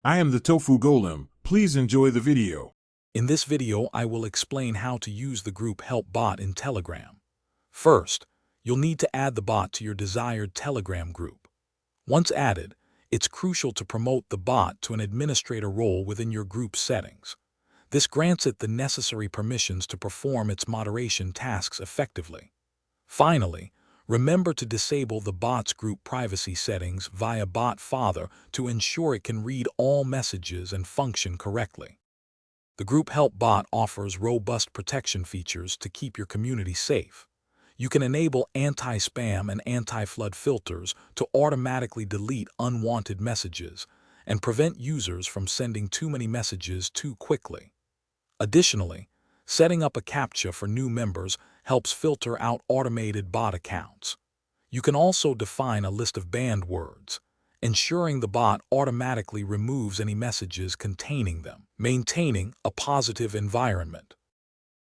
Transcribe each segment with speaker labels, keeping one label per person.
Speaker 1: I am the Tofu Golem. Please enjoy the video.
Speaker 2: In this video, I will explain how to use the group help bot in Telegram. First, you'll need to add the bot to your desired Telegram group. Once added, it's crucial to promote the bot to an administrator role within your group settings. This grants it the necessary permissions to perform its moderation tasks effectively. Finally, remember to disable the bot's group privacy settings via Bot Father to ensure it can read all messages and function correctly. The Group Help bot offers robust protection features to keep your community safe. You can enable anti-spam and anti-flood filters to automatically delete unwanted messages and prevent users from sending too many messages too quickly. Additionally, setting up a CAPTCHA for new members helps filter out automated bot accounts. You can also define a list of banned words, ensuring the bot automatically removes any messages containing them, maintaining a positive environment.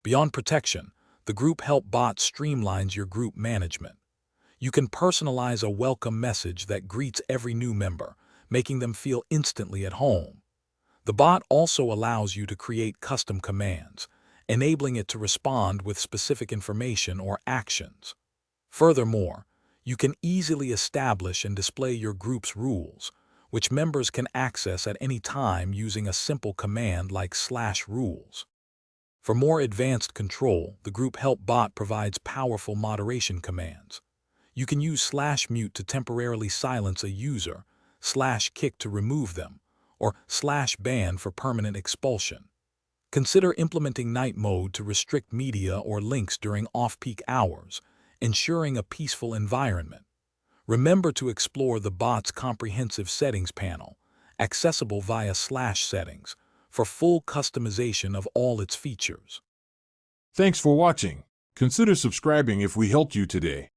Speaker 2: Beyond protection, the Group Help bot streamlines your group management. You can personalize a welcome message that greets every new member, making them feel instantly at home. The bot also allows you to create custom commands, enabling it to respond with specific information or actions. Furthermore, you can easily establish and display your group's rules, which members can access at any time using a simple command like /rules. For more advanced control, the Group Help bot provides powerful moderation commands. You can use /mute to temporarily silence a user, /kick to remove them, or /ban for permanent expulsion. Consider implementing night mode to restrict media or links during off-peak hours, ensuring a peaceful environment. Remember to explore the bot's comprehensive settings panel, accessible via /settings, for full customization of all its features.
Speaker 1: Thanks for watching. Consider subscribing if we helped you today.